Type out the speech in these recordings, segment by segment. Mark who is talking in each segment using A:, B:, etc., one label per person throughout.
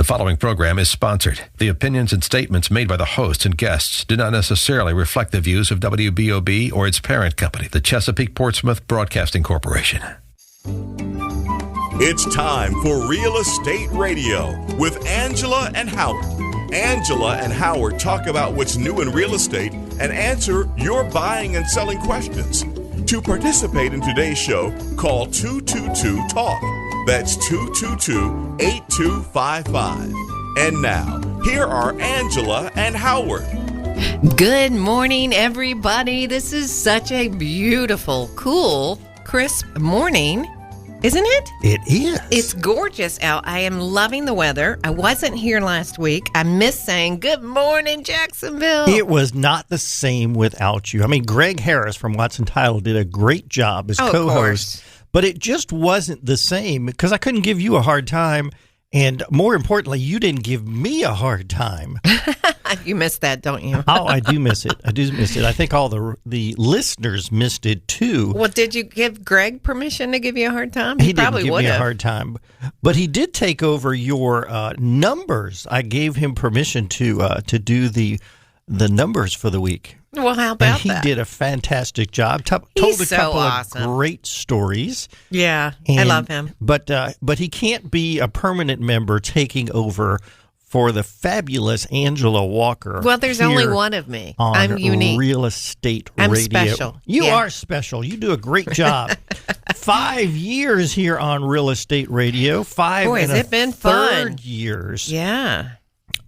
A: following program is sponsored. The opinions and statements made by the hosts and guests do not necessarily reflect the views of WBOB or its parent company, the Chesapeake Portsmouth Broadcasting Corporation.
B: It's time for Real Estate Radio with Angela and Howard. Angela and Howard talk about what's new in real estate and answer your buying and selling questions. To participate in today's show, call 222-TALK. That's 222-8255. And now, here are Angela and Howard.
C: Good morning, everybody. This is such a beautiful, cool, crisp morning, isn't it?
D: It is.
C: It's gorgeous out. I am loving the weather. I wasn't here last week. I miss saying good morning, Jacksonville.
D: It was not the same without you. I mean, Greg Harris from Watson Title did a great job as co-host, but it just wasn't the same because I couldn't give you a hard time. And more importantly, you didn't give me a hard time.
C: You missed that, don't you?
D: Oh, I do miss it. I do miss it. I think all the listeners missed it, too.
C: Well, did you give Greg permission to give you a hard time?
D: He probably didn't give me a hard time. But he did take over your numbers. I gave him permission to do the numbers for the week.
C: Well, how about that?
D: And he did a fantastic job. Told a couple of great stories.
C: Yeah, I love him.
D: But he can't be a permanent member taking over for the fabulous Angela Walker.
C: Well, there's only one of me. I'm unique.
D: Real Estate Radio.
C: I'm special.
D: You are special. You do a great job. 5 years here on Real Estate Radio.
C: Has it been fun?
D: Years.
C: Yeah.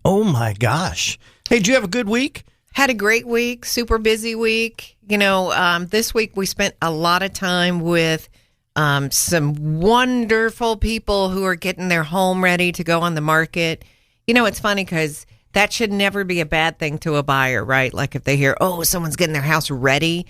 D: Oh, my gosh. Hey, did you have a good week?
C: Had a great week, super busy week. You know, this week we spent a lot of time with some wonderful people who are getting their home ready to go on the market. You know, it's funny because that should never be a bad thing to a buyer, right? Like if they hear, oh, someone's getting their house ready.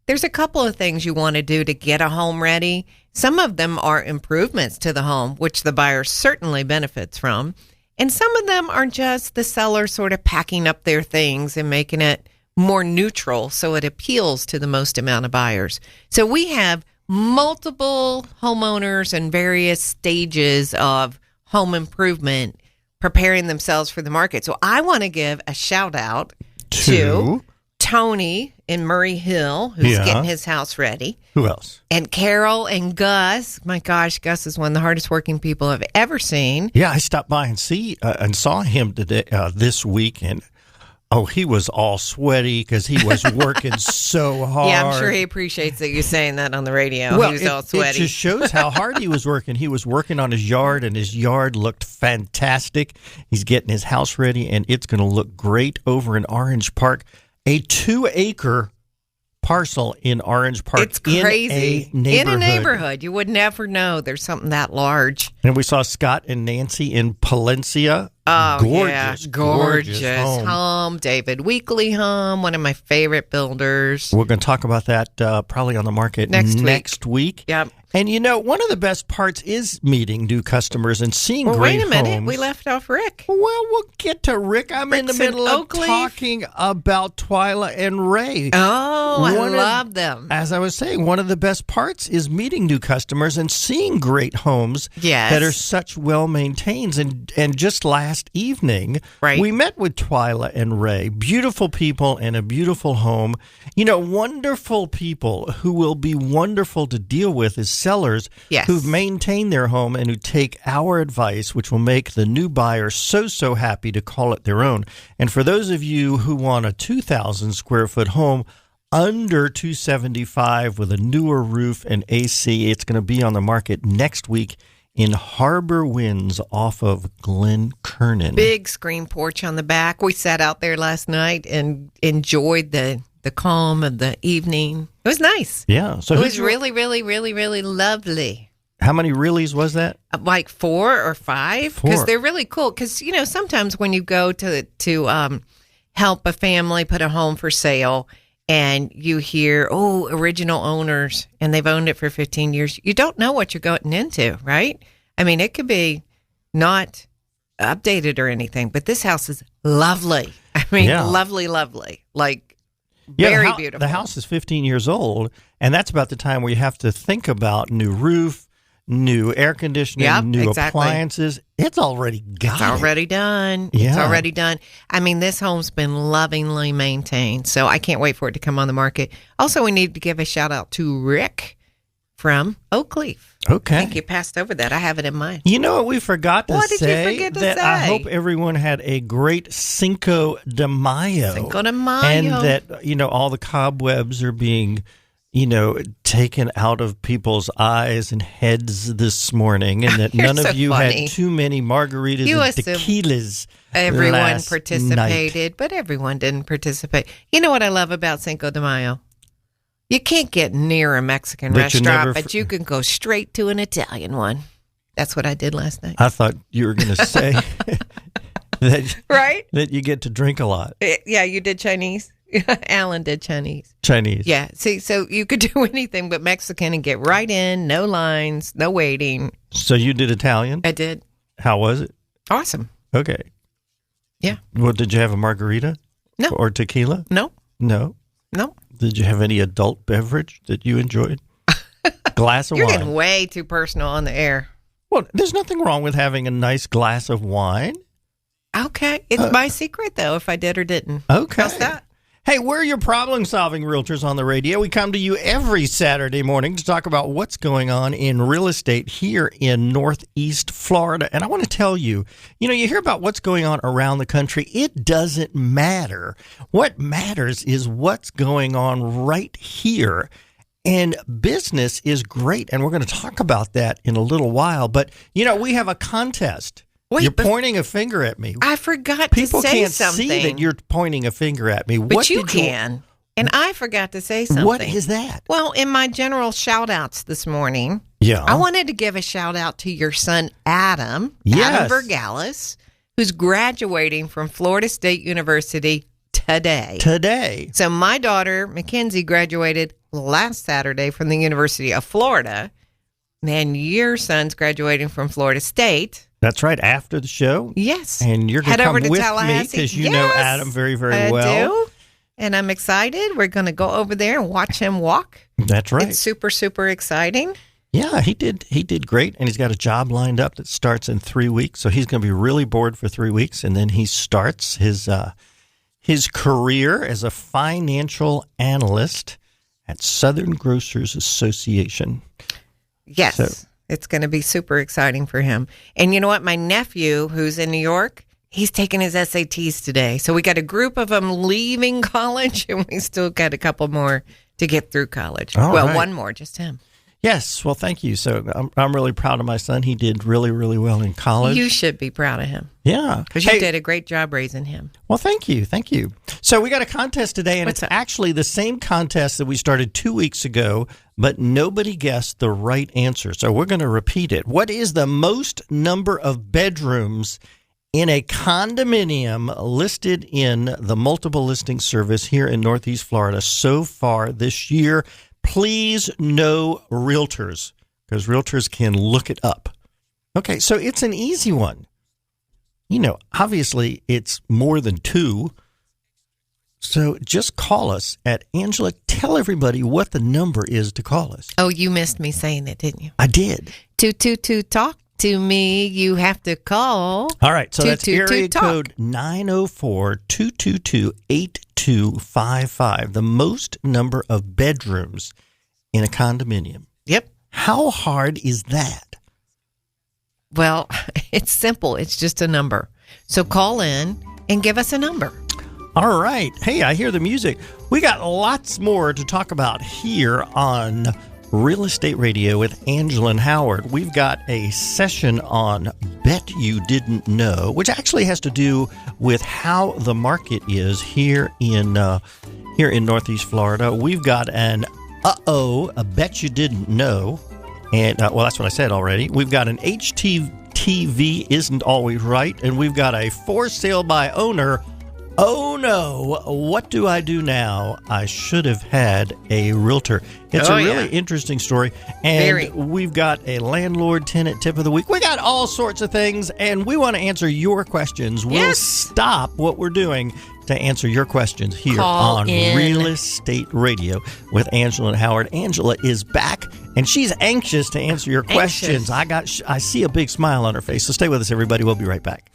C: There's a couple of things you want to do to get a home ready. Some of them are improvements to the home, which the buyer certainly benefits from. And some of them are just the seller sort of packing up their things and making it more neutral so it appeals to the most amount of buyers. So we have multiple homeowners in various stages of home improvement preparing themselves for the market. So I want to give a shout out to Tony in Murray Hill, who's getting his house ready.
D: Who else?
C: And Carol and Gus. My gosh, Gus is one of the hardest working people I've ever seen.
D: Yeah, I stopped by and saw him today this week, and he was all sweaty because he was working so hard.
C: Yeah, I'm sure he appreciates that you saying that on the radio.
D: Well,
C: he was all sweaty.
D: It just shows how hard he was working. He was working on his yard, and his yard looked fantastic. He's getting his house ready, and it's going to look great over in Orange Park. A 2-acre parcel in Orange Park.
C: It's crazy. In a neighborhood. You would never know there's something that large.
D: And we saw Scott and Nancy in Palencia.
C: Oh,
D: gorgeous
C: home. David Weekly home, one of my favorite builders.
D: We're going to talk about that probably on the market next week.
C: Yep.
D: And, you know, one of the best parts is meeting new customers and seeing great homes.
C: Wait a minute. We left off Rick.
D: Well, we'll get to Rick. I'm in the middle of talking about Twyla and Ray.
C: Oh, I love them.
D: As I was saying, one of the best parts is meeting new customers and seeing great homes that are such well-maintained. And just last evening, we met with Twyla and Ray. Beautiful people and a beautiful home. You know, wonderful people who will be wonderful to deal with as sellers who've maintained their home and who take our advice, which will make the new buyer so happy to call it their own. And for those of you who want a 2,000 square foot home under $275 with a newer roof and AC, it's going to be on the market next week in Harbor Winds off of Glen Kernan.
C: Big screen porch on the back. We sat out there last night and enjoyed the calm of the evening. It was nice.
D: Yeah.
C: So it was really, really, really, really lovely.
D: How many reallys was that?
C: Like 4 or 5. Because they're really cool. Because, you know, sometimes when you go to help a family put a home for sale and you hear, original owners, and they've owned it for 15 years, you don't know what you're going into, right? I mean, it could be not updated or anything, but this house is lovely. I mean, lovely. Like, very beautiful.
D: The house is 15 years old, and that's about the time where you have to think about new roof, new air conditioning, new appliances. It's already got
C: It's already done.
D: Yeah.
C: It's already done. I mean, this home's been lovingly maintained, so I can't wait for it to come on the market. Also, we need to give a shout out to Rick from Oakleaf.
D: Okay.
C: I think you passed over that. I have it in mind.
D: You know what we forgot to
C: What did
D: say?
C: you forget to
D: that
C: say?
D: I hope everyone had a great Cinco de Mayo.
C: Cinco de Mayo.
D: And that, all the cobwebs are being, taken out of people's eyes and heads this morning, and that none of you had too many margaritas and tequilas.
C: Everyone participated, but everyone didn't participate. You know what I love about Cinco de Mayo? You can't get near a Mexican restaurant, but you can go straight to an Italian one. That's what I did last night.
D: I thought you were going to say that you get to drink a lot.
C: Yeah, you did Chinese. Alan did Chinese. Yeah. See, so you could do anything but Mexican and get right in, no lines, no waiting.
D: So you did Italian?
C: I did.
D: How was it?
C: Awesome.
D: Okay.
C: Yeah.
D: Well, did you have a margarita?
C: No.
D: Or tequila?
C: No.
D: No?
C: No.
D: Did you have any adult beverage that you enjoyed? Glass of wine.
C: You're getting way too personal on the air.
D: Well, there's nothing wrong with having a nice glass of wine.
C: Okay. It's my secret, though, if I did or didn't.
D: Okay.
C: How's that?
D: Hey, we're your problem-solving realtors on the radio. We come to you every Saturday morning to talk about what's going on in real estate here in Northeast Florida. And I want to tell you, you hear about what's going on around the country. It doesn't matter. What matters is what's going on right here. And business is great. And we're going to talk about that in a little while. But, we have a contest.
C: Wait,
D: you're pointing a finger at me.
C: I forgot
D: People
C: to say
D: can't
C: something.
D: see that you're pointing a finger at me.
C: But you can. And I forgot to say something.
D: What is that?
C: Well, in my general shout-outs this morning, I wanted to give a shout-out to your son, Adam Vergalis, who's graduating from Florida State University today. So my daughter, Mackenzie, graduated last Saturday from the University of Florida. And your son's graduating from Florida State.
D: That's right, after the show.
C: Yes.
D: And you're going to come with me because you know Adam very, very well.
C: I do. And I'm excited. We're going to go over there and watch him walk.
D: That's right.
C: It's super, super exciting.
D: Yeah, he did great. And he's got a job lined up that starts in 3 weeks. So he's going to be really bored for 3 weeks. And then he starts his career as a financial analyst at Southern Grocers Association.
C: Yes. So, it's going to be super exciting for him. And you know what? My nephew, who's in New York, he's taking his SATs today. So we got a group of them leaving college, and we still got a couple more to get through college. One more, just him.
D: Yes. Well, thank you. So I'm really proud of my son. He did really, really well in college.
C: You should be proud of him.
D: Yeah.
C: Because you did a great job raising him.
D: Well, thank you. Thank you. So we got a contest today, and it's actually the same contest that we started 2 weeks ago, but nobody guessed the right answer. So we're going to repeat it. What is the most number of bedrooms in a condominium listed in the multiple listing service here in Northeast Florida so far this year? Please know realtors, because realtors can look it up. Okay, so it's an easy one. Obviously it's more than 2. So just call us at Angela. Tell everybody what the number is to call us.
C: Oh, you missed me saying it, didn't you?
D: I did.
C: 222 talk to me. You have to call.
D: All right, so that's area code 904-222-8255. The most number of bedrooms in a condominium.
C: Yep.
D: How hard is that?
C: Well, it's simple. It's just a number. So call in and give us a number.
D: All right. Hey, I hear the music. We got lots more to talk about here on Real Estate Radio with Angela and Howard. We've got a session on Bet You Didn't Know, which actually has to do with how the market is here in Northeast Florida. We've got an a Bet You Didn't Know, and that's what I said already. We've got an HGTV Isn't Always Right, and we've got a for sale by owner. Oh no, what do I do now? I should have had a realtor. It's a really interesting story. And we've got a landlord-tenant tip of the week. We got all sorts of things, and we want to answer your questions. We'll stop what we're doing to answer your questions here on Real Estate Radio with Angela and Howard. Angela is back And she's anxious to answer your questions. I see a big smile on her face. So stay with us, everybody. We'll be right back.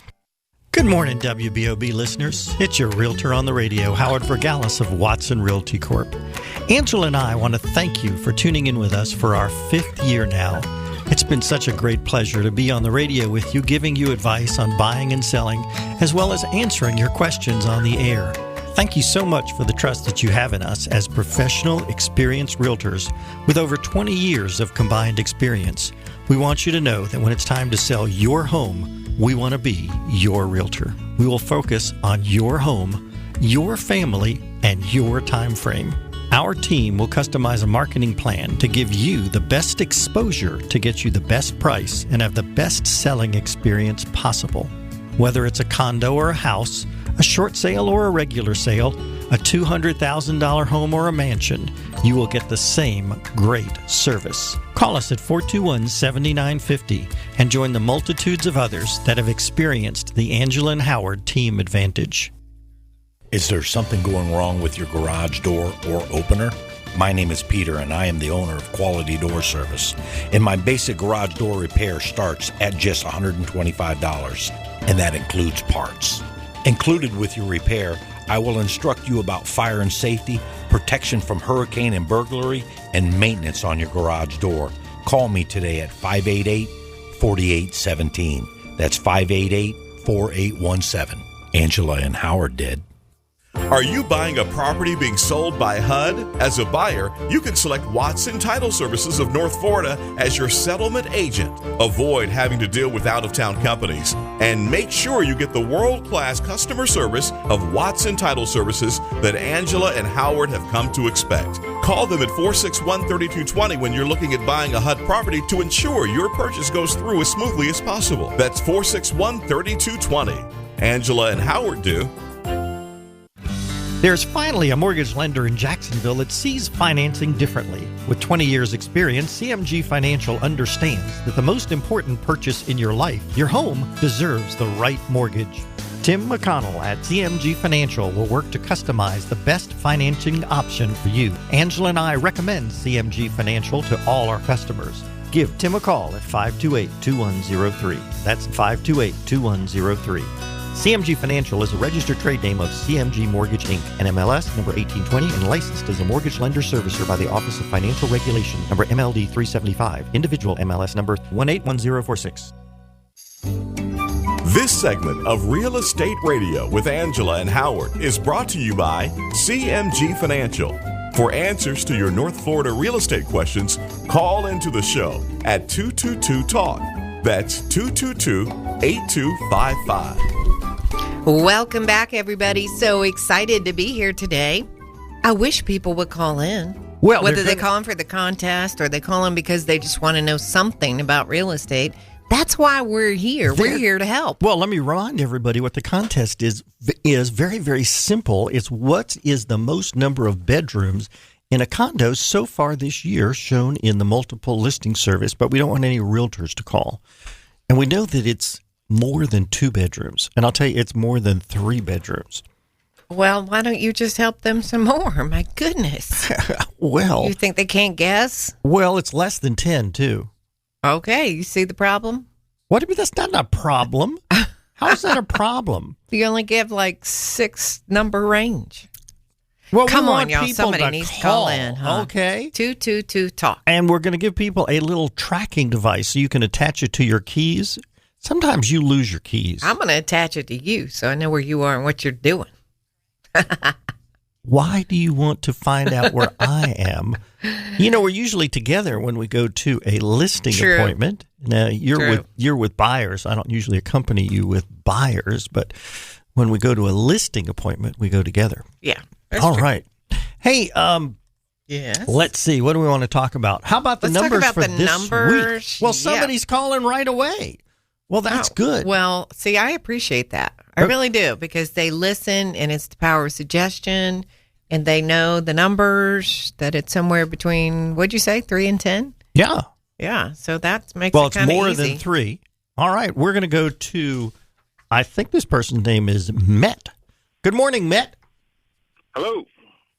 D: Good morning, WBOB listeners. It's your realtor on the radio, Howard Vergalis of Watson Realty Corp. Angela and I want to thank you for tuning in with us for our 5th year now. It's been such a great pleasure to be on the radio with you, giving you advice on buying and selling, as well as answering your questions on the air. Thank you so much for the trust that you have in us as professional, experienced realtors with over 20 years of combined experience. We want you to know that when it's time to sell your home, we want to be your realtor. We will focus on your home, your family, and your time frame. Our team will customize a marketing plan to give you the best exposure to get you the best price and have the best selling experience possible. Whether it's a condo or a house, a short sale or a regular sale, a $200,000 home or a mansion, you will get the same great service. Call us at 421-7950 and join the multitudes of others that have experienced the Angela and Howard team advantage.
E: Is there something going wrong with your garage door or opener? My name is Peter, and I am the owner of Quality Door Service. And my basic garage door repair starts at just $125, and that includes parts. Included with your repair, I will instruct you about fire and safety, protection from hurricane and burglary, and maintenance on your garage door. Call me today at 588-4817. That's 588-4817. Angela and Howard did.
B: Are you buying a property being sold by HUD? As a buyer, you can select Watson Title Services of North Florida as your settlement agent. Avoid having to deal with out-of-town companies, and make sure you get the world-class customer service of Watson Title Services that Angela and Howard have come to expect. Call them at 461-3220 when you're looking at buying a HUD property to ensure your purchase goes through as smoothly as possible. That's 461-3220. Angela and Howard do.
D: There's finally a mortgage lender in Jacksonville that sees financing differently. With 20 years' experience, CMG Financial understands that the most important purchase in your life, your home, deserves the right mortgage. Tim McConnell at CMG Financial will work to customize the best financing option for you. Angela and I recommend CMG Financial to all our customers. Give Tim a call at 528-2103. That's 528-2103. CMG Financial is a registered trade name of CMG Mortgage, Inc., NMLS number 1820, and licensed as a mortgage lender servicer by the Office of Financial Regulation, number MLD 375, individual MLS number 181046.
B: This segment of Real Estate Radio with Angela and Howard is brought to you by CMG Financial. For answers to your North Florida real estate questions, call into the show at 222-TALK. That's 222-8255.
C: Welcome back, everybody. So excited to be here today. I wish people would call in.
D: Well,
C: whether they call in for the contest or they call in because they just want to know something about real estate. That's why we're here. We're here to help.
D: Well, let me remind everybody what the contest is very, very simple. It's what is the most number of bedrooms in a condo so far this year shown in the multiple listing service, but we don't want any realtors to call. And we know that it's more than 2 bedrooms. And I'll tell you, it's more than 3 bedrooms.
C: Well, why don't you just help them some more? My goodness.
D: Well.
C: You think they can't guess?
D: Well, it's less than 10, too.
C: Okay. You see the problem?
D: What do you mean? That's not a problem. How is that a problem?
C: You only give like 6 number range.
D: Well,
C: come on, y'all. Somebody needs to call in. Huh?
D: Okay.
C: 222-TALK.
D: And we're going to give people a little tracking device so you can attach it to your keys. Sometimes you lose your keys.
C: I'm going to attach it to you so I know where you are and what you're doing.
D: Why do you want to find out where I am? You know, we're usually together when we go to a listing appointment. Now, you're with buyers. I don't usually accompany you with buyers, but when we go to a listing appointment, we go together.
C: Yeah.
D: All right. Hey,
C: yes.
D: Let's see. What do we want to talk about? How about the numbers for this week? Well, somebody's calling right away. Well, that's good.
C: Well, see, I appreciate that. I really do, because they listen, and it's the power of suggestion, and they know the numbers, that it's somewhere between, what'd you say, 3 and 10?
D: Yeah.
C: Yeah, so that makes it kind of easy.
D: Well, it's more than 3. All right, we're going to go to, I think this person's name is Met. Good morning, Met.
F: Hello.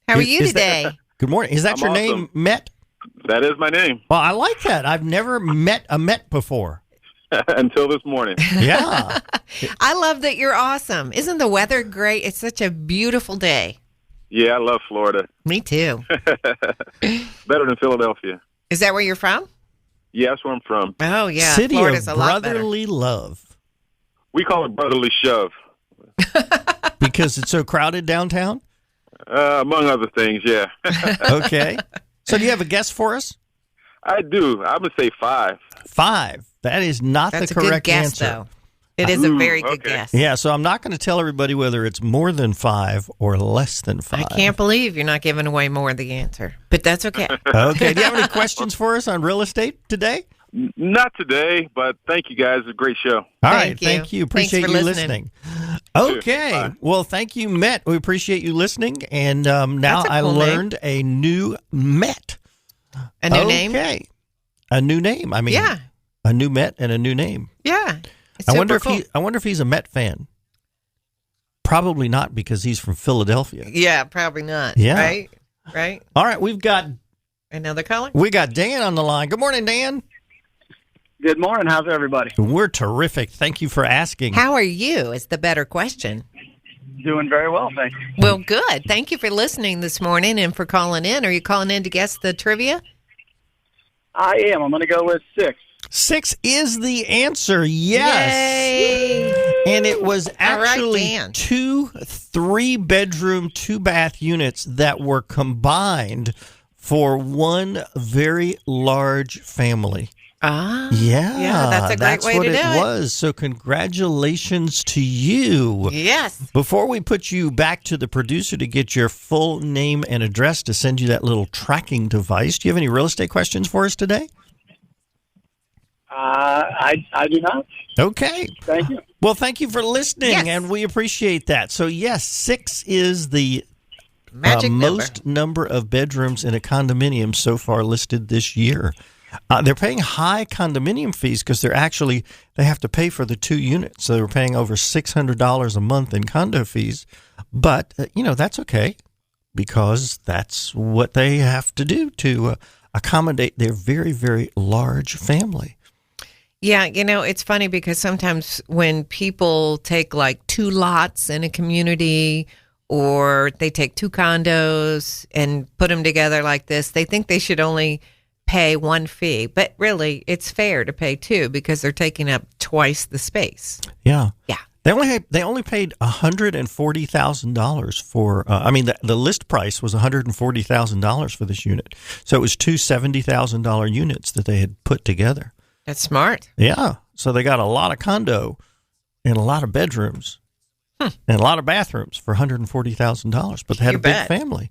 C: How are you today?
D: Good morning. Is that your name, Met?
F: That is my name.
D: Well, I like that. I've never met a Met before.
F: Until this morning.
D: Yeah.
C: I love that you're awesome. Isn't the weather great? It's such a beautiful day.
F: Yeah, I love Florida.
C: Me too.
F: Better than Philadelphia.
C: Is that where you're from?
F: Yeah, that's where I'm from.
C: Oh, yeah.
D: City
C: Florida's
D: of
C: a lot
D: brotherly love.
F: We call it brotherly shove.
D: Because it's so crowded downtown?
F: Among other things, yeah.
D: Okay. So do you have a guess for us?
F: I do. I'm going to say 5.
D: 5. That is not
C: That's
D: the correct
C: a good guess,
D: answer.
C: though. It is a very good guess.
D: Yeah, so I'm not going to tell everybody whether it's more than 5 or less than 5.
C: I can't believe you're not giving away more of the answer, but that's okay.
D: Okay. Do you have any questions for us on real estate today?
F: Not today, but thank you guys. It's a great show.
D: All right. Thank you. Appreciate you listening. Okay.
F: Bye.
D: Well, thank you, Met. We appreciate you listening. And now I learned a new Met.
C: A new name?
D: Okay. A new name. I mean,
C: yeah.
D: A new Met and a new name.
C: Yeah.
D: I wonder if he's a Met fan. Probably not, because he's from Philadelphia.
C: Yeah, probably not.
D: Yeah.
C: Right.
D: All right, we've got
C: another caller.
D: We got Dan on the line. Good morning, Dan.
G: Good morning. How's everybody?
D: We're terrific. Thank you for asking.
C: How are you? Is the better question.
G: Doing very well, thank you.
C: Well, good. Thank you for listening this morning and for calling in. Are you calling in to guess the trivia?
G: I am. I'm going to go with 6.
D: 6 is the answer. Yes.
C: Yay.
D: And it was actually
C: Dan.
D: 2 3-bedroom, 2-bath units that were combined for one very large family.
C: Ah.
D: Yeah,
C: that's a great way to do it.
D: That's what it was. So congratulations to you.
C: Yes.
D: Before we put you back to the producer to get your full name and address to send you that little tracking device, do you have any real estate questions for us today?
G: I do not.
D: Okay.
G: Thank you.
D: Well, thank you for listening,
C: Yes.
D: and we appreciate that. So, yes, 6 is the
C: Magic
D: most number of bedrooms in a condominium so far listed this year. They're paying high condominium fees because they have to pay for the 2 units. So they're paying over $600 a month in condo fees. But, that's okay because that's what they have to do to accommodate their very, very large family.
C: Yeah, it's funny because sometimes when people take like 2 lots in a community or they take 2 condos and put them together like this, they think they should only pay 1 fee. But really, it's fair to pay 2 because they're taking up twice the space.
D: Yeah.
C: Yeah.
D: They only paid $140,000 for. The list price was $140,000 for this unit, so it was 2 $70,000 units that they had put together.
C: That's smart.
D: Yeah, so they got a lot of condo and a lot of bedrooms and a lot of bathrooms for $140,000, but they had a big family.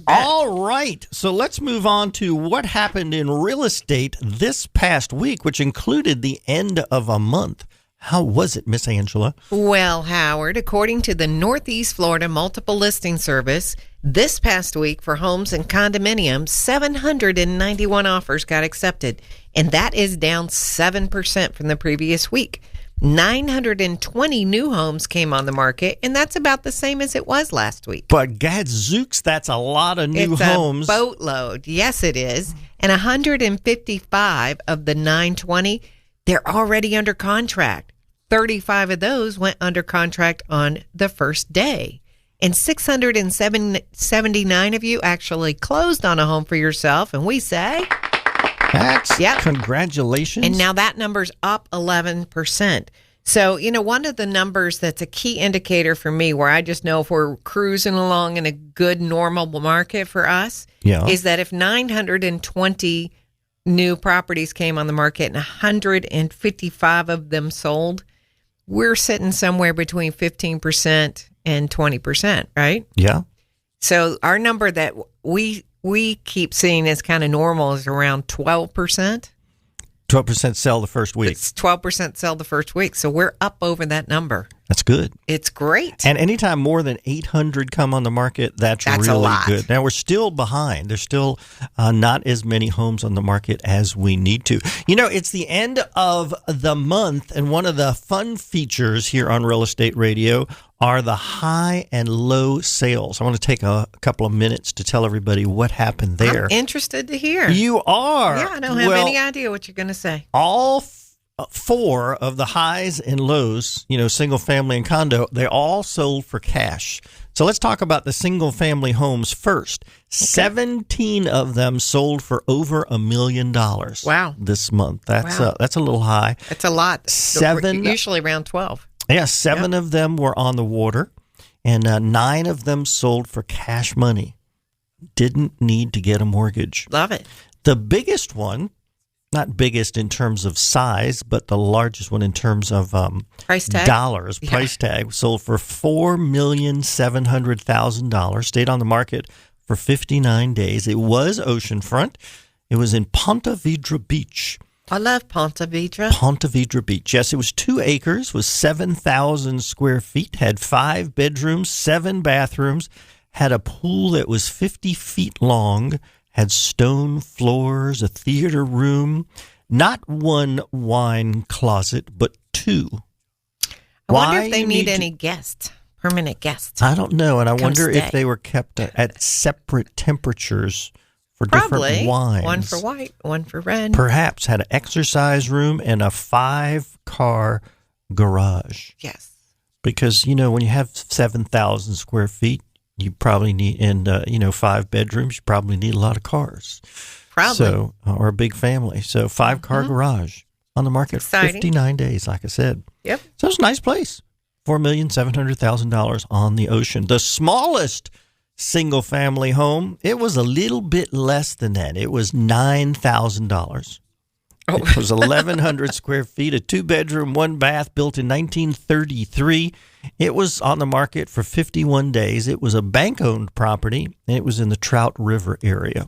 D: All right, so let's move on to what happened in real estate this past week, which included the end of a month. How was it, Miss Angela?
C: Well, Howard, according to the Northeast Florida Multiple Listing Service, this past week for homes and condominiums, 791 offers got accepted, and that is down 7% from the previous week. 920 new homes came on the market, and that's about the same as it was last week.
D: But gadzooks, that's a lot of new homes.
C: It's a boatload. Yes, it is. And 155 of the 920, they're already under contract. 35 of those went under contract on the first day. And 679 of you actually closed on a home for yourself. And we say,
D: congratulations.
C: And now that number's up 11%. So, one of the numbers that's a key indicator for me where I just know if we're cruising along in a good, normal market for us is that if 920 new properties came on the market and 155 of them sold, we're sitting somewhere between 15% and 20%, right?
D: Yeah.
C: So our number that we keep seeing as kind of normal is around 12%.
D: 12% sell the first week.
C: It's 12% sell the first week. So we're up over that number.
D: That's good.
C: It's great.
D: And anytime more than 800 come on the market, that's really
C: a lot.
D: good. Now, we're still behind. There's still not as many homes on the market as we need to. You know, it's the end of the month, and one of the fun features here on Real Estate Radio are the high and low sales. I want to take a couple of minutes to tell everybody what happened there.
C: I'm interested to hear.
D: You are?
C: Yeah, I don't have any idea what you're going to say.
D: All 4 of the highs and lows, you know, single family and condo, they all sold for cash. So let's talk about the single family homes first. Okay. 17 of them sold for over $1 million.
C: Wow.
D: This month. That's a little high.
C: That's a lot.
D: 7,
C: usually around 12.
D: Yeah, 7 of them were on the water, and 9 of them sold for cash money. Didn't need to get a mortgage.
C: Love it.
D: The biggest one, not biggest in terms of size, but the largest one in terms of
C: price tag?
D: Dollars, price tag, sold for $4,700,000, stayed on the market for 59 days. It was oceanfront. It was in Ponte Vedra Beach.
C: I love Ponte Vedra.
D: Ponte Vedra Beach. Yes, it was 2 acres, was 7,000 square feet, had 5 bedrooms, 7 bathrooms, had a pool that was 50 feet long, had stone floors, a theater room, not 1 wine closet, but 2.
C: I wonder if they need any guests, permanent guests.
D: I don't know, and I wonder if they were kept at separate temperatures for different wines.
C: One for white, one for red.
D: Perhaps had an exercise room and a 5-car garage.
C: Yes.
D: Because, you know, when you have 7,000 square feet, you probably need, and 5 bedrooms, you probably need a lot of cars.
C: Probably.
D: So, or a big family. So 5-car garage on the market for 59 days, like I said.
C: Yep.
D: So it's a nice place. $4,700,000 on the ocean. The smallest single family home, it was a little bit less than that. It was $9,000. Oh. It was 1,100 square feet, a 2-bedroom, 1 bath, built in 1933. It was on the market for 51 days. It was a bank-owned property, and it was in the Trout River area.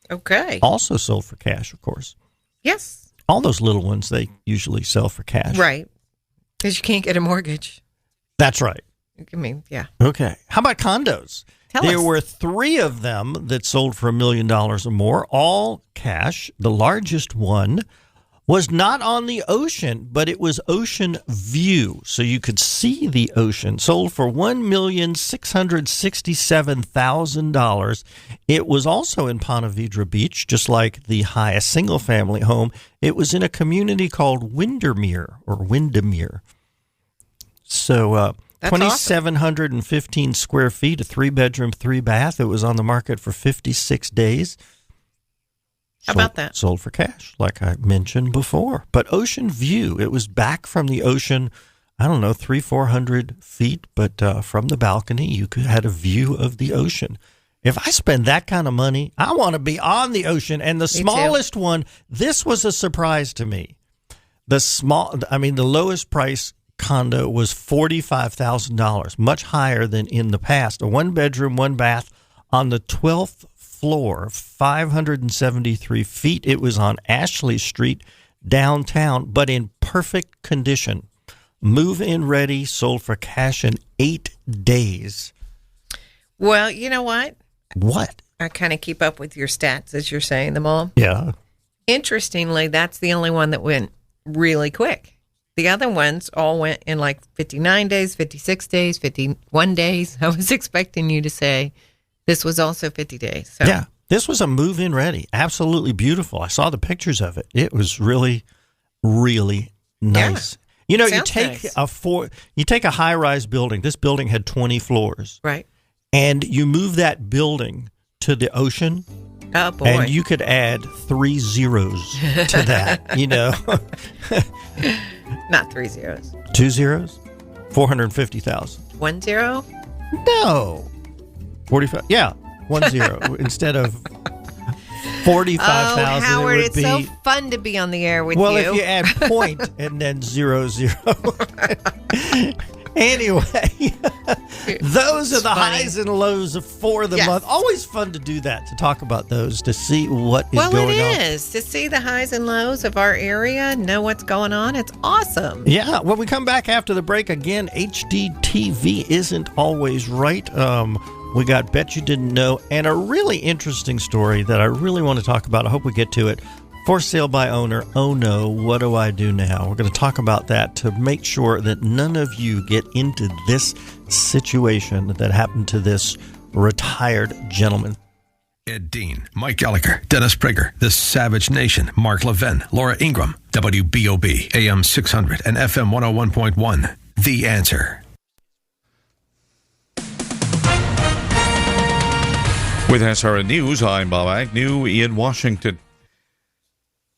C: Okay.
D: Also sold for cash, of course.
C: Yes.
D: All those little ones, they usually sell for cash.
C: Right. Because you can't get a mortgage.
D: That's right.
C: I mean, yeah.
D: Okay. How about condos? There were 3 of them that sold for $1 million or more, all cash. The largest one was not on the ocean, but it was ocean view, so you could see the ocean. Sold for $1,667,000. It was also in Ponte Vedra Beach, just like the highest single-family home. It was in a community called Windermere. So 2,715 square feet, a 3-bedroom, 3-bath. It was on the market for 56 days.
C: How about that?
D: Sold for cash, like I mentioned before. But ocean view, it was back from the ocean, I don't know, 300-400 feet, but from the balcony, you had a view of the ocean. If I spend that kind of money, I want to be on the ocean. And the smallest one, this was a surprise to me. The lowest price condo was $45,000, much higher than in the past. A 1-bedroom, 1 bath on the 12th floor, 573 feet. It was on Ashley Street, downtown, but in perfect condition. Move-in ready, sold for cash in 8 days.
C: Well, you know what?
D: What?
C: I kind of keep up with your stats as you're saying them all.
D: Yeah.
C: Interestingly, that's the only one that went really quick. The other ones all went in like 59 days, 56 days, 51 days. I was expecting you to say this was also 50 days. So.
D: Yeah, this was a move-in ready. Absolutely beautiful. I saw the pictures of it. It was really, really nice. Yeah, you know, you take a high-rise building. This building had 20 floors.
C: Right.
D: And you move that building to the ocean.
C: Oh, boy.
D: And you could add 3 zeros to that, you know.
C: Not 3 zeros.
D: 2 zeros? 450,000.
C: 1 zero?
D: No. 45. Yeah, 1 0 instead of 45,000.
C: Oh, Howard,
D: it would be,
C: it's so fun to be on the air with you.
D: Well, if you add point and then 0 0. Anyway, those are the highs and lows for the month. Always fun to do that, to talk about those, to see what is going on.
C: Well, it is. To see the highs and lows of our area, know what's going on. It's awesome.
D: Yeah. When we come back after the break, again, HDTV isn't always right. We got Bet You Didn't Know, and a really interesting story that I really want to talk about. I hope we get to it. For sale by owner. Oh no, what do I do now? We're going to talk about that to make sure that none of you get into this situation that happened to this retired gentleman.
A: Ed Dean, Mike Gallagher, Dennis Prager, The Savage Nation, Mark Levin, Laura Ingram, WBOB, AM 600 and FM 101.1. The Answer.
H: With SRN News, I'm Bob Agnew in Washington.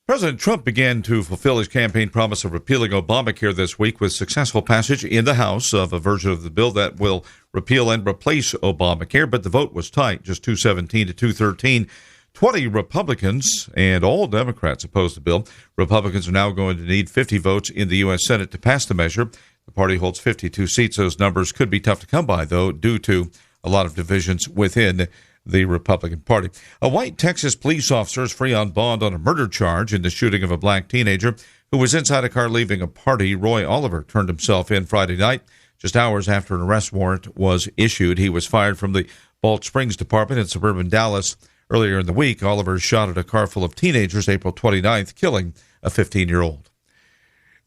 H: President Trump began to fulfill his campaign promise of repealing Obamacare this week with successful passage in the House of a version of the bill that will repeal and replace Obamacare, but the vote was tight, just 217 to 213. 20 Republicans and all Democrats opposed the bill. Republicans are now going to need 50 votes in the U.S. Senate to pass the measure. The party holds 52 seats. Those numbers could be tough to come by, though, due to a lot of divisions within the Republican Party. A white Texas police officer is free on bond on a murder charge in the shooting of a black teenager who was inside a car leaving a party. Roy Oliver turned himself in Friday night, just hours after an arrest warrant was issued. He was fired from the Balch Springs Department in suburban Dallas. Earlier in the week, Oliver shot at a car full of teenagers April 29th, killing a 15-year-old.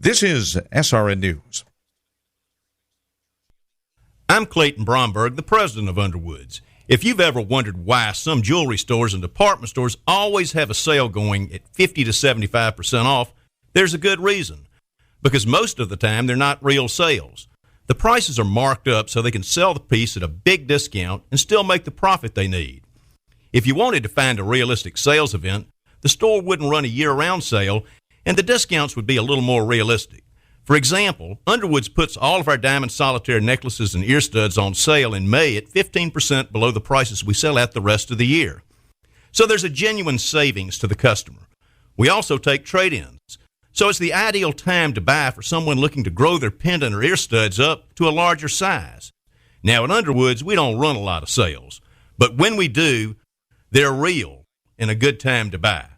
H: This is SRN News.
I: I'm Clayton Bromberg, the president of Underwoods. If you've ever wondered why some jewelry stores and department stores always have a sale going at 50 to 75% off, there's a good reason. Because most of the time, they're not real sales. The prices are marked up so they can sell the piece at a big discount and still make the profit they need. If you wanted to find a realistic sales event, the store wouldn't run a year-round sale, and the discounts would be a little more realistic. For example, Underwoods puts all of our diamond solitaire necklaces and ear studs on sale in May at 15% below the prices we sell at the rest of the year. So there's a genuine savings to the customer. We also take trade-ins. So it's the ideal time to buy for someone looking to grow their pendant or ear studs up to a larger size. Now at Underwoods, we don't run a lot of sales, but when we do, they're real and a good time to buy.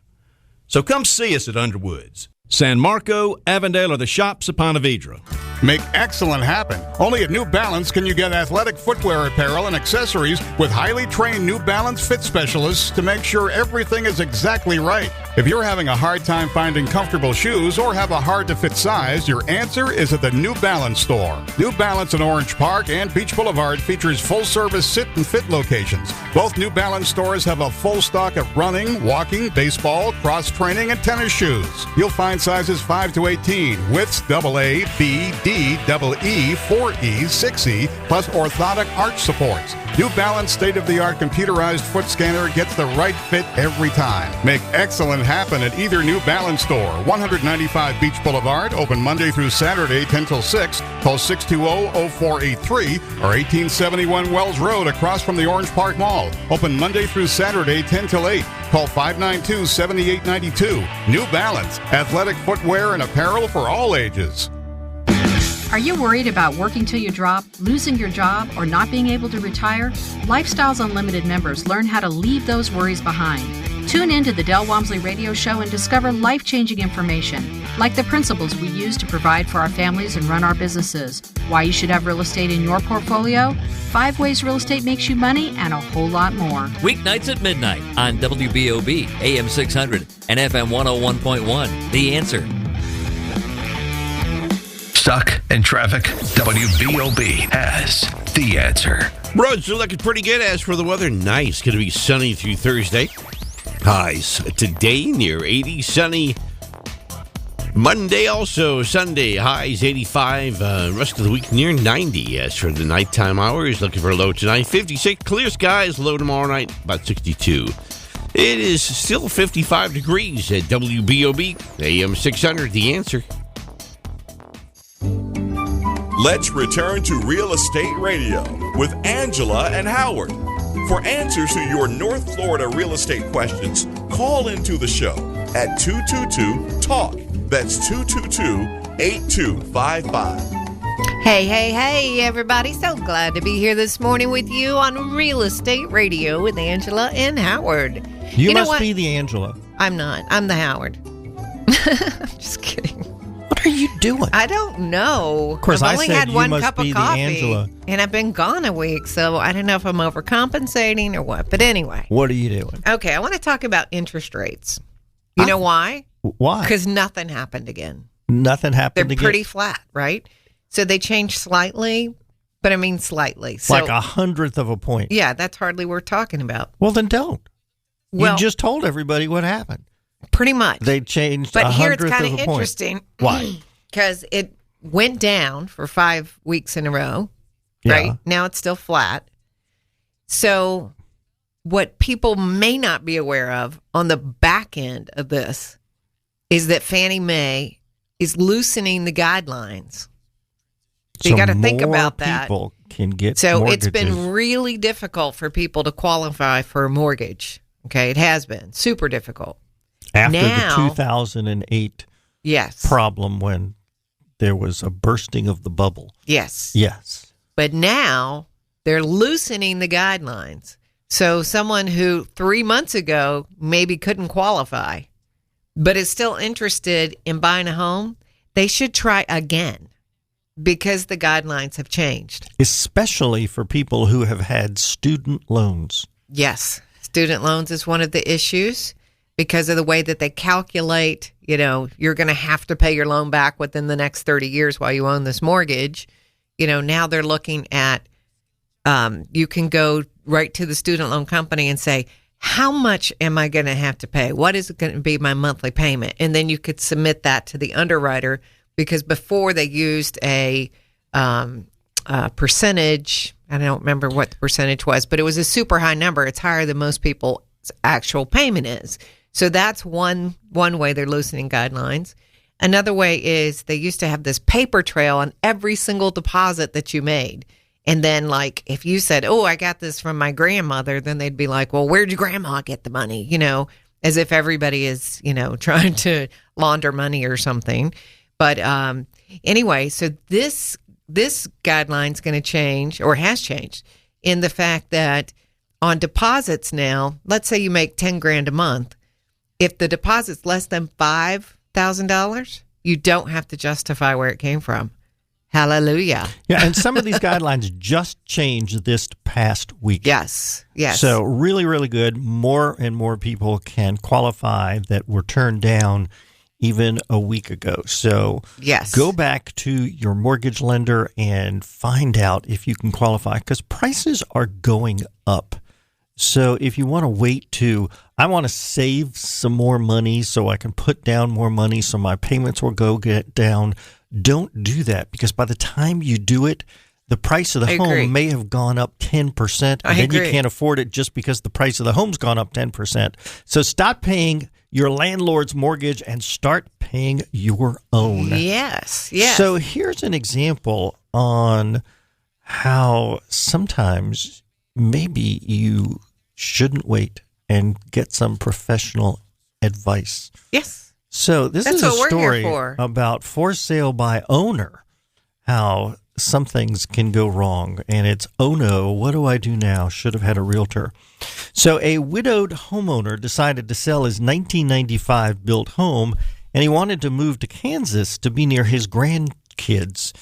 I: So come see us at Underwoods. San Marco, Avondale, or the shops of Ponte Vedra.
J: Make excellent happen. Only at New Balance can you get athletic footwear apparel and accessories with highly trained New Balance fit specialists to make sure everything is exactly right. If you're having a hard time finding comfortable shoes or have a hard-to-fit size, your answer is at the New Balance store. New Balance in Orange Park and Beach Boulevard features full-service sit and fit locations. Both New Balance stores have a full stock of running, walking, baseball, cross-training, and tennis shoes. You'll find sizes 5 to 18, widths AA, B, D, EE, 4E, 6E, plus orthotic arch supports. New Balance state-of-the-art computerized foot scanner gets the right fit every time. Make excellent happen at either New Balance store, 195 Beach Boulevard, open Monday through Saturday, 10 till 6. Call 620-0483 or 1871 Wells Road across from the Orange Park Mall. Open Monday through Saturday, 10 till 8. Call 592-7892. New Balance, athletic footwear and apparel for all ages.
K: Are you worried about working till you drop, losing your job, or not being able to retire? Lifestyles Unlimited members learn how to leave those worries behind. Tune in to the Del Walmsley Radio Show and discover life-changing information, like the principles we use to provide for our families and run our businesses, why you should have real estate in your portfolio, 5 ways real estate makes you money, and a whole lot more.
L: Weeknights at midnight on WBOB, AM 600, and FM 101.1. The Answer.
A: Stuck in traffic? WBOB has The Answer.
M: Roads are looking pretty good. As for the weather, nice. Going to be sunny through Thursday. Highs today near 80, sunny. Monday also, Sunday, highs 85. Rest of the week near 90. As for the nighttime hours, looking for a low tonight, 56. Clear skies, low tomorrow night, about 62. It is still 55 degrees at WBOB, AM 600, The Answer.
B: Let's return to Real Estate Radio with Angela and Howard. For answers to your North Florida real estate questions, call into the show at 222-TALK. That's 222-8255.
C: Hey, everybody. So glad to be here this morning with you on Real Estate Radio with Angela and Howard.
D: You must be the Angela.
C: I'm not. I'm the Howard. Just kidding.
D: What are you doing?
C: I don't know.
D: Of course,
C: I've only had one cup of coffee,
D: Angela.
C: and I've been gone a week, so I don't know if I'm overcompensating or what. But anyway.
D: What are you doing?
C: Okay, I want to talk about interest rates. You know why?
D: Why?
C: Because nothing happened again.
D: Nothing happened again?
C: They're pretty flat, right? So they changed slightly, but I mean slightly. So,
D: like 1/100 of a point.
C: Yeah, that's hardly worth talking about.
D: Well, then don't.
C: Well,
D: you just told everybody what happened.
C: Pretty much.
D: They changed
C: but
D: 1/100
C: here it's kind
D: of
C: of
D: a
C: interesting.
D: Why?
C: Because it went down for 5 weeks in a row, right? Now it's still flat. So what people may not be aware of on the back end of this is that Fannie Mae is loosening the guidelines. So you got to think about that.
D: People can get
C: so
D: mortgages.
C: It's been really difficult for people to qualify for a mortgage. Okay, it has been super difficult.
D: After the 2008 problem when there was a bursting of the bubble.
C: Yes.
D: Yes.
C: But now they're loosening the guidelines. So someone who 3 months ago maybe couldn't qualify, but is still interested in buying a home, they should try again. Because the guidelines have changed.
D: Especially for people who have had student loans.
C: Yes. Student loans is one of the issues because of the way that they calculate, you're going to have to pay your loan back within the next 30 years while you own this mortgage. Now they're looking at, you can go right to the student loan company and say, how much am I going to have to pay? What is it going to be my monthly payment? And then you could submit that to the underwriter. Because before they used a percentage, I don't remember what the percentage was, but it was a super high number. It's higher than most people's actual payment is. So that's one way they're loosening guidelines. Another way is they used to have this paper trail on every single deposit that you made. And then, like, if you said, oh, I got this from my grandmother, then they'd be like, well, where'd your grandma get the money? As if everybody is, trying to launder money or something. But anyway, so this guideline's going to change or has changed in the fact that on deposits now, let's say you make $10,000 a month. If the deposit's less than $5,000, you don't have to justify where it came from. Hallelujah.
D: Yeah, and some of these guidelines just changed this past week.
C: Yes.
D: So really, really good. More and more people can qualify that were turned down even a week ago. So go back to your mortgage lender and find out if you can qualify because prices are going up. So if you want to wait I want to save some more money so I can put down more money so my payments will get down, don't do that because by the time you do it, the price of the home may have gone up 10%, and then you can't afford it just because the price of the home's gone up 10%. So stop paying your landlord's mortgage and start paying your own.
C: Yes.
D: So here's an example on how sometimes maybe you shouldn't wait and get some professional advice.
C: Yes.
D: So this is a story about for sale by owner, how some things can go wrong. And it's, oh no, what do I do now? Should have had a realtor. So a widowed homeowner decided to sell his 1995 built home, and he wanted to move to Kansas to be near his grandkids.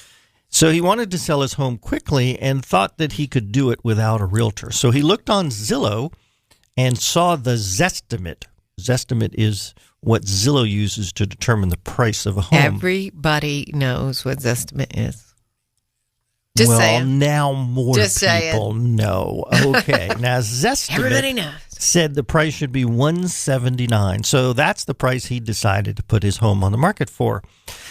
D: So he wanted to sell his home quickly and thought that he could do it without a realtor. So he looked on Zillow and saw the Zestimate. Zestimate is what Zillow uses to determine the price of a home.
C: Everybody knows what Zestimate is. Just saying.
D: Now more people know. Okay. Now, Zestimate said the price should be $179. So that's the price he decided to put his home on the market for.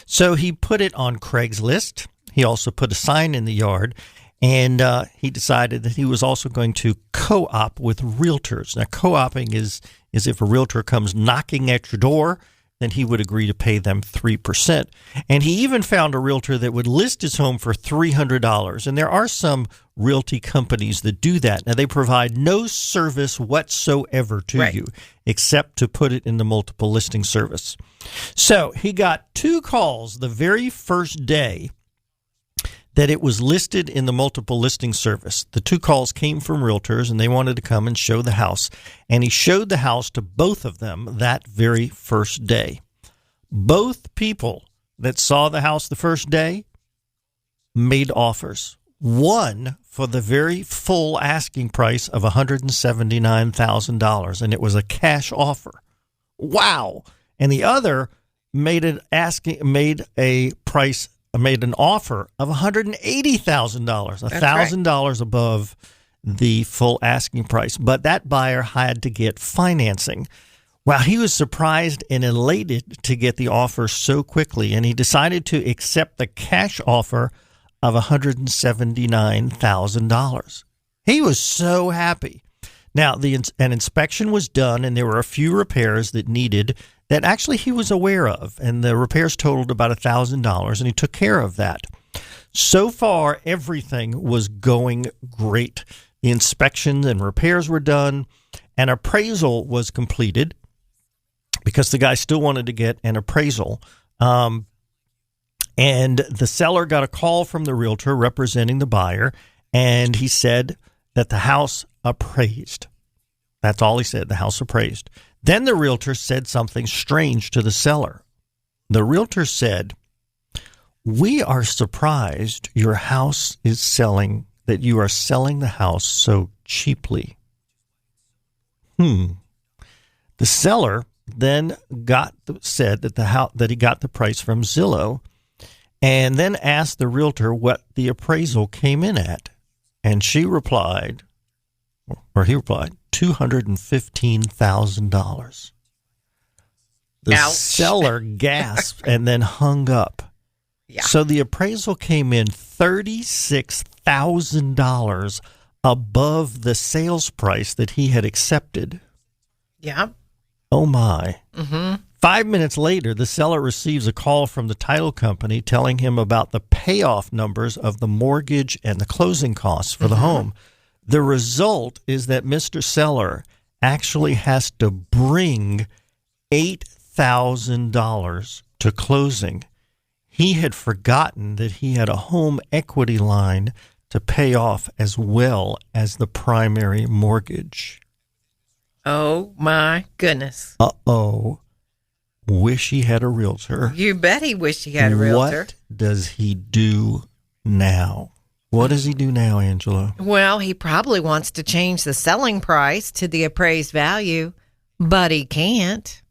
D: So he put it on Craigslist. He also put a sign in the yard. And he decided that he was also going to co-op with realtors. Now, co-oping is if a realtor comes knocking at your door, then he would agree to pay them 3%. And he even found a realtor that would list his home for $300. And there are some realty companies that do that. Now, they provide no service whatsoever to you except to put it in the multiple listing service. So he got 2 calls the very first day that it was listed in the multiple listing service. The 2 calls came from realtors, and they wanted to come and show the house. And he showed the house to both of them that very first day. Both people that saw the house the first day made offers. One for the very full asking price of $179,000, and it was a cash offer. Wow! And the other made an offer of $180,000, $1,000 above the full asking price. But that buyer had to get financing. Well, he was surprised and elated to get the offer so quickly, and he decided to accept the cash offer of $179,000. He was so happy. Now, an inspection was done, and there were a few repairs that actually he was aware of, and the repairs totaled about $1,000, and he took care of that. So far, everything was going great. The inspections and repairs were done. An appraisal was completed because the guy still wanted to get an appraisal. And the seller got a call from the realtor representing the buyer, and he said that the house appraised. That's all he said, the house appraised. Then the realtor said something strange to the seller. The realtor said, "We are surprised your house is selling, that you are selling the house so cheaply." The seller then said that he got the price from Zillow, and then asked the realtor what the appraisal came in at. And he replied, $215,000. The seller gasped and then hung up. Yeah. So the appraisal came in $36,000 above the sales price that he had accepted.
C: Yeah.
D: Oh, my. Mm-hmm. 5 minutes later, the seller receives a call from the title company telling him about the payoff numbers of the mortgage and the closing costs for the home. The result is that Mr. Seller actually has to bring $8,000 to closing. He had forgotten that he had a home equity line to pay off as well as the primary mortgage.
C: Oh, my goodness.
D: Uh-oh. Wish he had a realtor.
C: You bet he wished he had a realtor.
D: What does he do now? What does he do now, Angela?
C: Well, he probably wants to change the selling price to the appraised value, but he can't.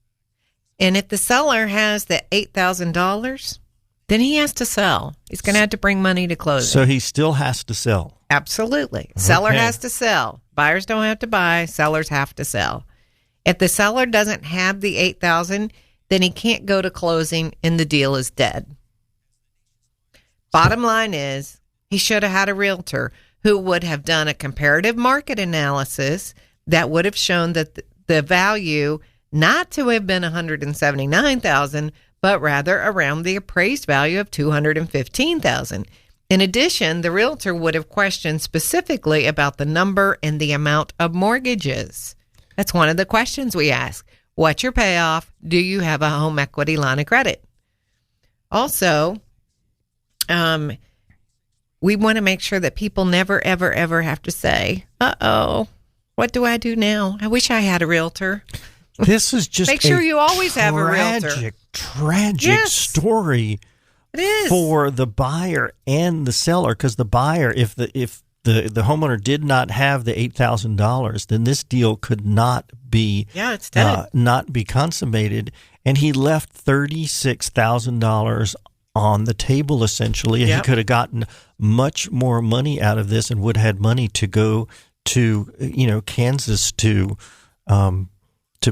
C: And if the seller has the $8,000, then he has to sell. He's going to have to bring money to closing.
D: So he still has to sell.
C: Absolutely. Seller has to sell. Buyers don't have to buy. Sellers have to sell. If the seller doesn't have the $8,000, then he can't go to closing and the deal is dead. Bottom line is, he should have had a realtor who would have done a comparative market analysis that would have shown that the value not to have been $179,000, but rather around the appraised value of $215,000. In addition, the realtor would have questioned specifically about the number and the amount of mortgages. That's one of the questions we ask. What's your payoff? Do you have a home equity line of credit? Also, we want to make sure that people never, ever, ever have to say, uh-oh, what do I do now? I wish I had a realtor.
D: This is just
C: make sure you always have a realtor.
D: Tragic story.
C: It is.
D: For the buyer and the seller, because the buyer, if the homeowner did not have the $8,000, then this deal could not be
C: it's dead.
D: Not be consummated, and he left $36,000 on the table essentially, and he could have gotten much more money out of this and would have had money to go to Kansas to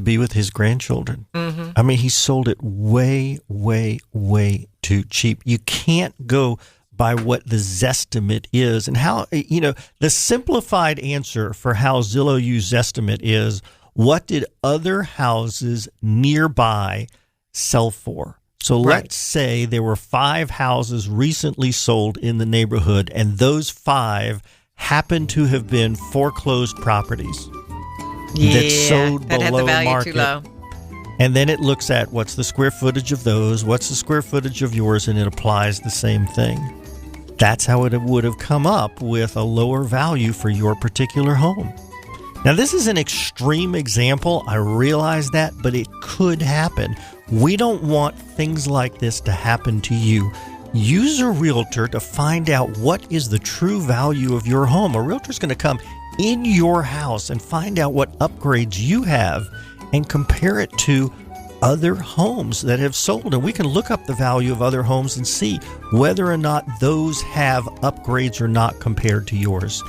D: be with his grandchildren. Mm-hmm. I mean, he sold it way, way, way too cheap. You can't go by what the Zestimate is, and how, the simplified answer for how Zillow used Zestimate is, what did other houses nearby sell for? So let's say there were 5 houses recently sold in the neighborhood, and those 5 happened to have been foreclosed properties that sold below
C: had the value
D: market.
C: Too low.
D: And then it looks at what's the square footage of those, what's the square footage of yours, and it applies the same thing. That's how it would have come up with a lower value for your particular home. Now, this is an extreme example. I realize that, but it could happen. We don't want things like this to happen to you. Use a realtor to find out what is the true value of your home. A realtor's going to come in your house and find out what upgrades you have and compare it to other homes that have sold. And we can look up the value of other homes and see whether or not those have upgrades or not compared to yours.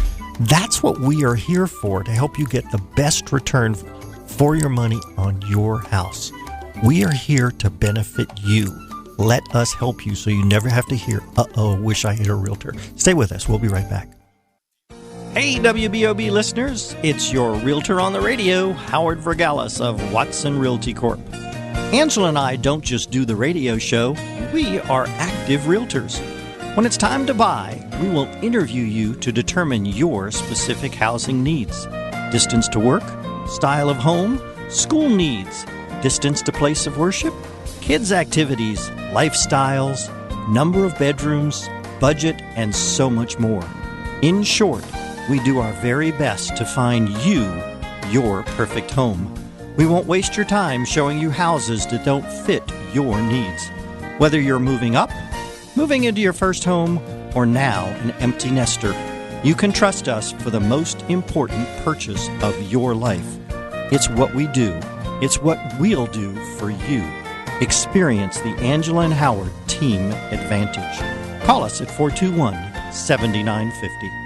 D: That's what we are here for, to help you get the best return for your money on your house. We are here to benefit you. Let us help you so you never have to hear, wish I hit a realtor. Stay with us. We'll be right back. Hey, WBOB listeners. It's your realtor on the radio, Howard Vergalis of Watson Realty Corp. Angela and I don't just do the radio show. We are active realtors. When it's time to buy, we will interview you to determine your specific housing needs. Distance to work, style of home, school needs, distance to place of worship, kids' activities, lifestyles, number of bedrooms, budget, and so much more. In short, we do our very best to find you your perfect home. We won't waste your time showing you houses that don't fit your needs. Whether you're moving up, moving into your first home, or now an empty nester, you can trust us for the most important purchase of your life. It's what we do. It's what we'll do for you. Experience the Angela and Howard Team Advantage. Call us at 421-7950.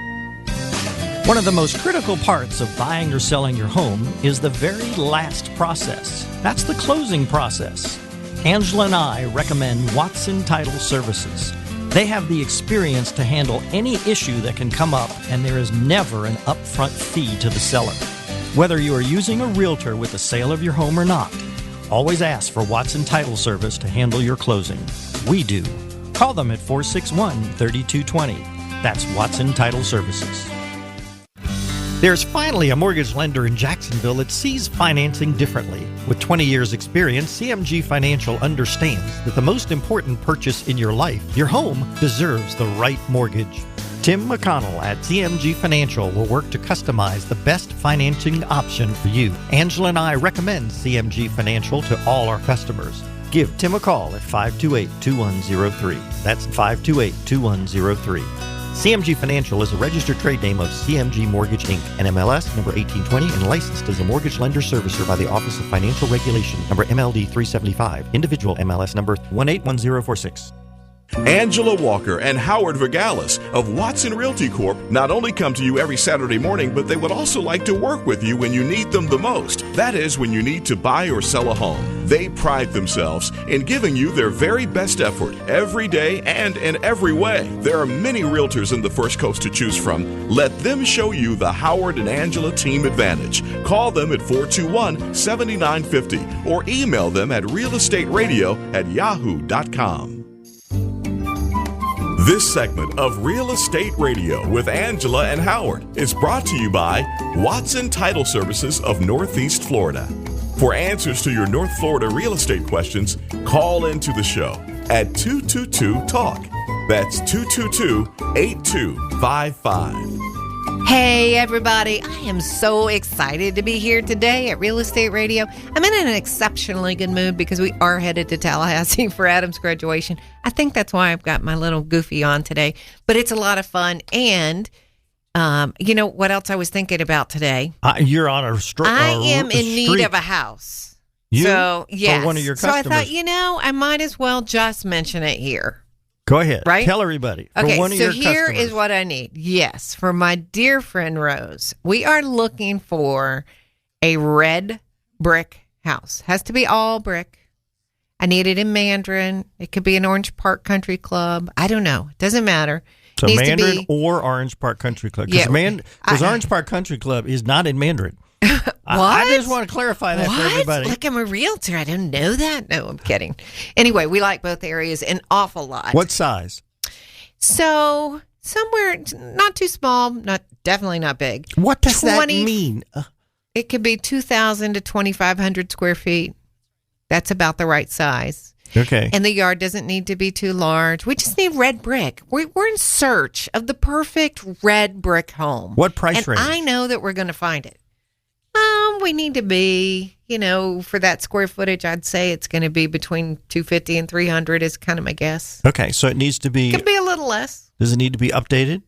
D: One of the most critical parts of buying or selling your home is the very last process. That's the closing process. Angela and I recommend Watson Title Services. They have the experience to handle any issue that can come up, and there is never an upfront fee to the seller. Whether you are using a realtor with the sale of your home or not, always ask for Watson Title Service to handle your closing. We do. Call them at 461-3220. That's Watson Title Services. There's finally a mortgage lender in Jacksonville that sees financing differently. With 20 years' experience, CMG Financial understands that the most important purchase in your life, your home, deserves the right mortgage. Tim McConnell at CMG Financial will work to customize the best financing option for you. Angela and I recommend CMG Financial to all our customers. Give Tim a call at 528-2103. That's 528-2103. CMG Financial is a registered trade name of CMG Mortgage, Inc., NMLS number 1820, and licensed as a mortgage lender servicer by the Office of Financial Regulation, number MLD 375, individual MLS number 181046.
B: Angela Walker and Howard Vergalis of Watson Realty Corp. not only come to you every Saturday morning, but they would also like to work with you when you need them the most. That is, when you need to buy or sell a home. They pride themselves in giving you their very best effort every day and in every way. There are many realtors in the First Coast to choose from. Let them show you the Howard and Angela Team Advantage. Call them at 421-7950 or email them at realestateradio@yahoo.com. This segment of Real Estate Radio with Angela and Howard is brought to you by Watson Title Services of Northeast Florida. For answers to your North Florida real estate questions, call into the show at 222-TALK. That's 222-8255.
C: Hey, everybody. I am so excited to be here today at Real Estate Radio. I'm in an exceptionally good mood because we are headed to Tallahassee for Adam's graduation. I think that's why I've got my little goofy on today. But it's a lot of fun. And you know what else I was thinking about today?
D: You're on a street.
C: I am in need of a house. So, yes.
D: For one of your customers.
C: So I thought, I might as well just mention it here.
D: Go ahead.
C: Right?
D: Tell everybody.
C: Okay,
D: for one of
C: so
D: your
C: here
D: customers.
C: is what I need. Yes, for my dear friend Rose, we are looking for a red brick house. Has to be all brick. I need it in Mandarin. It could be an Orange Park Country Club. I don't know. It doesn't matter.
D: So Mandarin or Orange Park Country Club. Because Orange Park Country Club is not in Mandarin. I just want to clarify that for everybody.
C: Like I'm a realtor. I didn't know that. No, I'm kidding. Anyway, we like both areas an awful lot.
D: What size?
C: So somewhere not too small, definitely not big.
D: What does that mean?
C: It could be 2,000 to 2,500 square feet. That's about the right size.
D: Okay.
C: And the yard doesn't need to be too large. We just need red brick. We're in search of the perfect red brick home.
D: What price range?
C: I know that we're going to find it. We need to be, for that square footage, I'd say it's going to be between $250 and $300 is kind of my guess.
D: Okay, so it needs to be...
C: Could be a little less.
D: Does it need to be updated?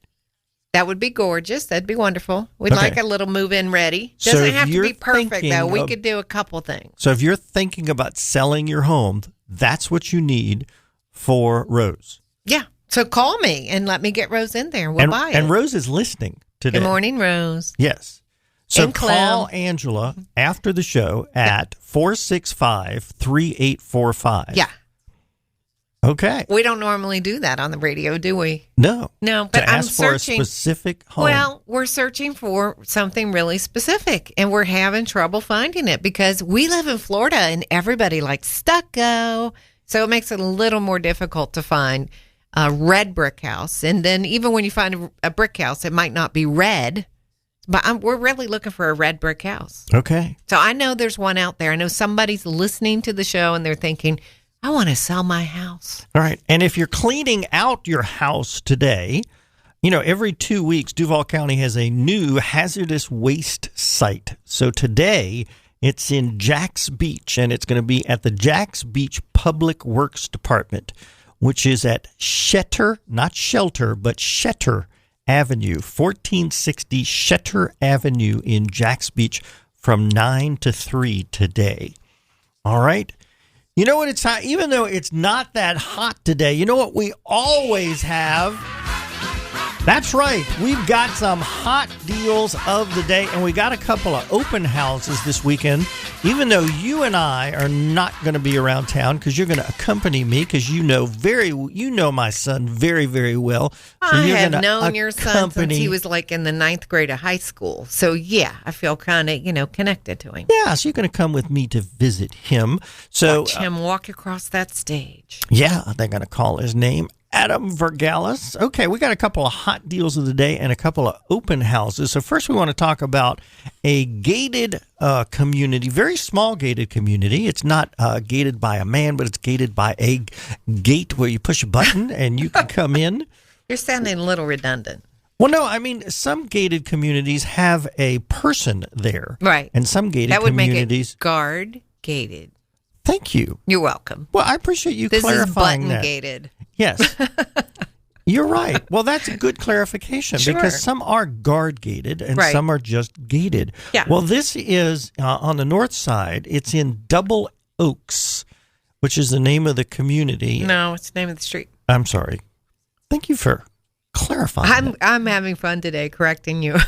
C: That would be gorgeous. That'd be wonderful. We'd like a little move-in ready. Doesn't have to be perfect, though. We could do a couple things.
D: So if you're thinking about selling your home, that's what you need for Rose.
C: Yeah. So call me and let me get Rose in there. We'll buy it.
D: And Rose is listening today.
C: Good morning, Rose.
D: Yes. So call Angela after the show at 465-3845.
C: Yeah.
D: Okay.
C: We don't normally do that on the radio, do we?
D: No.
C: No, but I'm searching
D: for a specific home.
C: Well, we're searching for something really specific, and we're having trouble finding it because we live in Florida, and everybody likes stucco, so it makes it a little more difficult to find a red brick house. And then even when you find a brick house, it might not be red. But we're really looking for a red brick house.
D: Okay.
C: So I know there's one out there. I know somebody's listening to the show and they're thinking, I want to sell my house.
D: All right. And if you're cleaning out your house today, every 2 weeks, Duval County has a new hazardous waste site. So today, it's in Jacks Beach, and it's going to be at the Jacks Beach Public Works Department, which is at Shetter, not Shelter, but Shetter Avenue, 1460 Shetter Avenue in Jacks Beach from 9 to 3 today. All right. You know what? It's hot, even though it's not that hot today. You know what we always have? That's right. We've got some hot deals of the day, and we got a couple of open houses this weekend, even though you and I are not going to be around town because you're going to accompany me because you know my son very, very well. So
C: I have known your son since he was like in the 9th grade of high school. So, yeah, I feel kind of, connected to him.
D: Yeah, so you're going to come with me to visit him. So
C: watch him walk across that stage.
D: Yeah, they're going to call his name Adam Vergalis. Okay, we got a couple of hot deals of the day and a couple of open houses. So first we want to talk about a gated community, very small gated community. It's not gated by a man, but it's gated by a gate where you push a button and you can come in.
C: You're sounding a little redundant.
D: Well, no, I mean, some gated communities have a person there.
C: Right.
D: And some gated
C: that would
D: communities...
C: make it guard gated.
D: Thank you.
C: You're welcome.
D: Well, I appreciate you clarifying that.
C: This is button gated.
D: Yes. You're right. Well, that's a good clarification because some are guard gated and some are just gated.
C: Yeah.
D: Well, this is on the north side. It's in Double Oaks, which is the name of the community.
C: No, it's the name of the street.
D: I'm sorry. Thank you for clarifying.
C: I'm having fun today correcting you.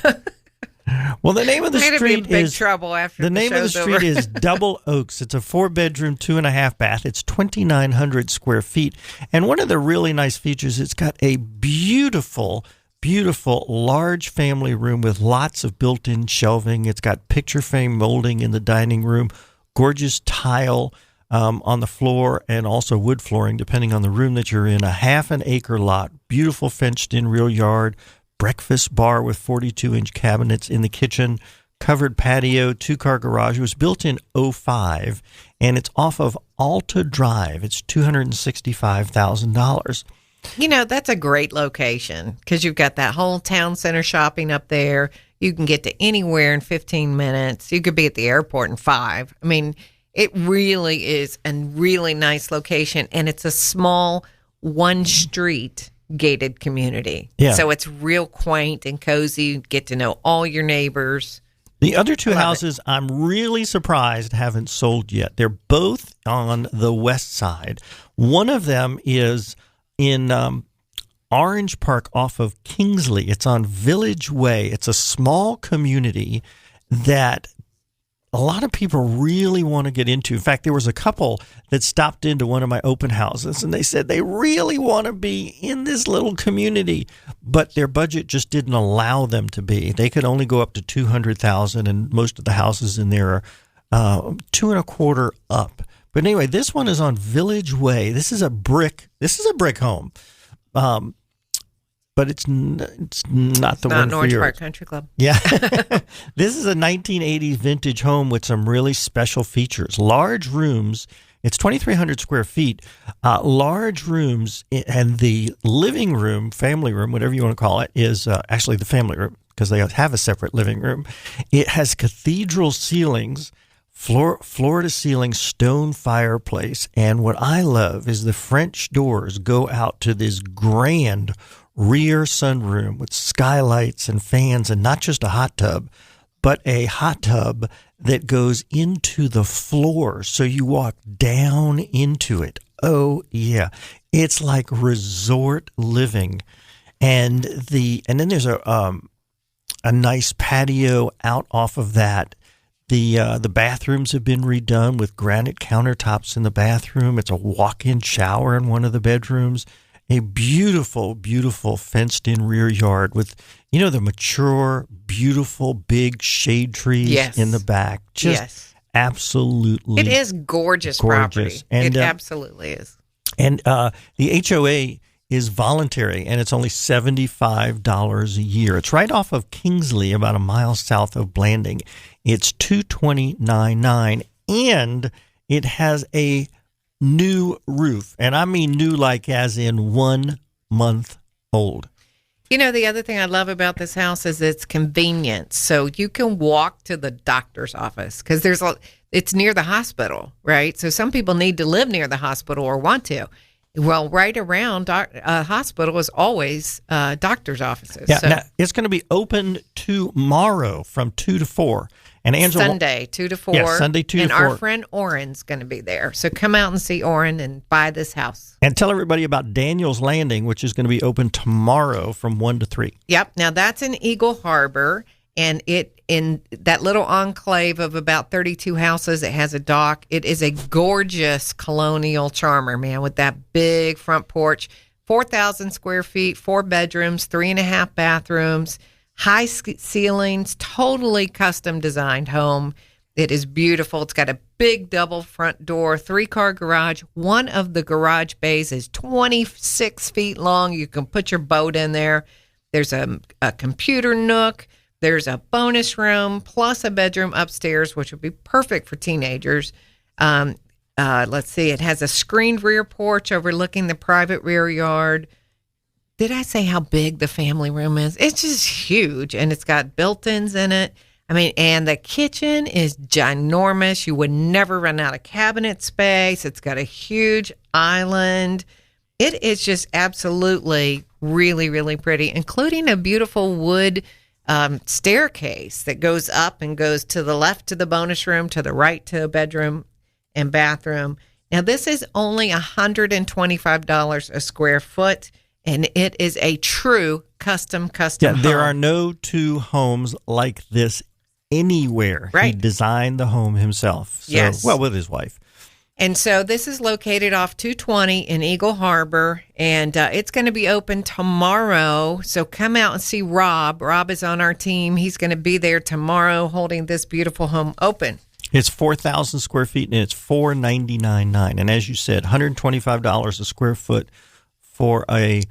D: Well, the name of the street
C: be in big trouble after
D: the name of the street
C: over.
D: is Double Oaks. It's a 4-bedroom, 2.5 bath. It's 2,900 square feet. And one of the really nice features, it's got a beautiful, beautiful large family room with lots of built-in shelving. It's got picture frame molding in the dining room, gorgeous tile on the floor, and also wood flooring, depending on the room that you're in. A 1/2 acre lot, beautiful fenced-in rear yard, breakfast bar with 42-inch cabinets in the kitchen, covered patio, 2-car garage. It was built in 2005, and it's off of Alta Drive. It's $265,000.
C: That's a great location because you've got that whole town center shopping up there. You can get to anywhere in 15 minutes. You could be at the airport in 5. I mean, it really is a really nice location, and it's a small one-street gated community.
D: Yeah.
C: So it's real quaint and cozy. You get to know all your neighbors.
D: The other two houses I'm really surprised haven't sold yet. They're both on the west side. One of them is in Orange Park off of Kingsley. It's on Village Way. It's a small community that a lot of people really want to get into. In fact, there was a couple that stopped into one of my open houses, and they said they really want to be in this little community, but their budget just didn't allow them to be. They could only go up to $200,000, and most of the houses in there are 2.25 up. But anyway, this one is on Village Way. This is a brick home. But it's not the one for
C: Orange
D: yours.
C: Park Country Club.
D: Yeah. This is a 1980s vintage home with some really special features. Large rooms It's 2,300 square feet, large rooms, and the living room, family room, whatever you want to call it, is actually the family room because they have a separate living room. It has cathedral ceilings, floor-to-ceiling stone fireplace, and what I love is the French doors go out to this grand rear sunroom with skylights and fans, and not just a hot tub, but a hot tub that goes into the floor, so you walk down into it. Oh, yeah. It's like resort living. And then there's a nice patio out off of that. The bathrooms have been redone with granite countertops in the bathroom. It's a walk-in shower in one of the bedrooms. A beautiful, beautiful fenced-in rear yard with, the mature, beautiful, big shade trees in the back. Just absolutely
C: It is gorgeous property.
D: And,
C: it absolutely is.
D: And the HOA is voluntary, and it's only $75 a year. It's right off of Kingsley, about a mile south of Blanding. It's $229.9, and it has a new roof, and I mean new like as in 1 month old.
C: The other thing I love about this house is its convenience. So you can walk to the doctor's office because it's near the hospital, right? So some people need to live near the hospital or want to. Well, right around hospital is always doctor's offices.
D: Yeah, so. Now, it's going to be open tomorrow from 2 to 4. And Angela,
C: Sunday, 2 to 4.
D: Yeah, Sunday, 2 to 4.
C: And our friend Orrin's going to be there. So come out and see Orrin and buy this house.
D: And tell everybody about Daniel's Landing, which is going to be open tomorrow from 1 to 3.
C: Yep. Now, that's in Eagle Harbor. And in that little enclave of about 32 houses, it has a dock. It is a gorgeous colonial charmer, man, with that big front porch. 4,000 square feet, 4 bedrooms, 3.5 bathrooms. High ceilings, totally custom designed home. It is beautiful. It's got a big double front door, 3-car garage. One of the garage bays is 26 feet long. You can put your boat in there. There's a computer nook. There's a bonus room plus a bedroom upstairs, which would be perfect for teenagers. Let's see. It has a screened rear porch overlooking the private rear yard. Did I say how big the family room is? It's just huge, and it's got built-ins in it. I mean, and the kitchen is ginormous. You would never run out of cabinet space. It's got a huge island. It is just absolutely really, really pretty, including a beautiful wood staircase that goes up and goes to the left to the bonus room, to the right to a bedroom and bathroom. Now, this is only $125 a square foot. And it is a true custom home.
D: There are no two homes like this anywhere.
C: Right.
D: He designed the home himself. So,
C: yes.
D: Well, with his wife.
C: And so this is located off 220 in Eagle Harbor, and it's going to be open tomorrow. So come out and see Rob. Rob is on our team. He's going to be there tomorrow holding this beautiful home open.
D: It's 4,000 square feet, and it's $499.9. And as you said, $125 a square foot for a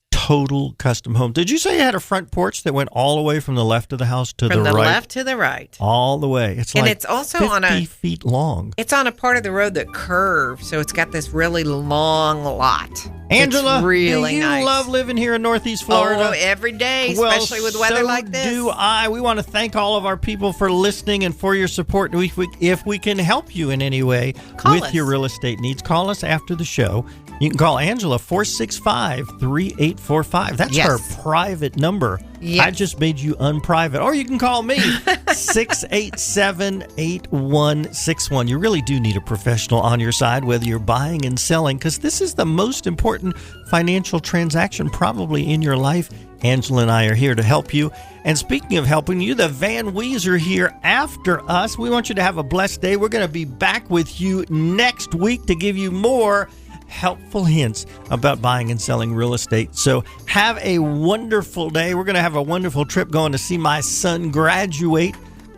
D: total custom home. Did you say you had a front porch that went all the way from the left of the house to the right?
C: From the left to the right.
D: All the way. It's like
C: it's also
D: 50 feet long.
C: It's on a part of the road that curves, so it's got this really long lot.
D: Angela,
C: it's really
D: do you
C: nice.
D: Love living here in Northeast Florida?
C: Oh, every day, especially with weather like this.
D: Do I. We want to thank all of our people for listening and for your support. If we can help you in any way with your real estate needs, call us after the show. You can call Angela 465-3845. That's her private number.
C: Yes.
D: I just made you unprivate. Or you can call me 687-8161. You really do need a professional on your side, whether you're buying and selling, because this is the most important financial transaction probably in your life. Angela and I are here to help you. And speaking of helping you, the Van Wees are here after us. We want you to have a blessed day. We're going to be back with you next week to give you more helpful hints about buying and selling real estate. So have a wonderful day. We're going to have a wonderful trip going to see my son graduate.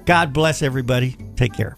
D: God bless everybody. Take care.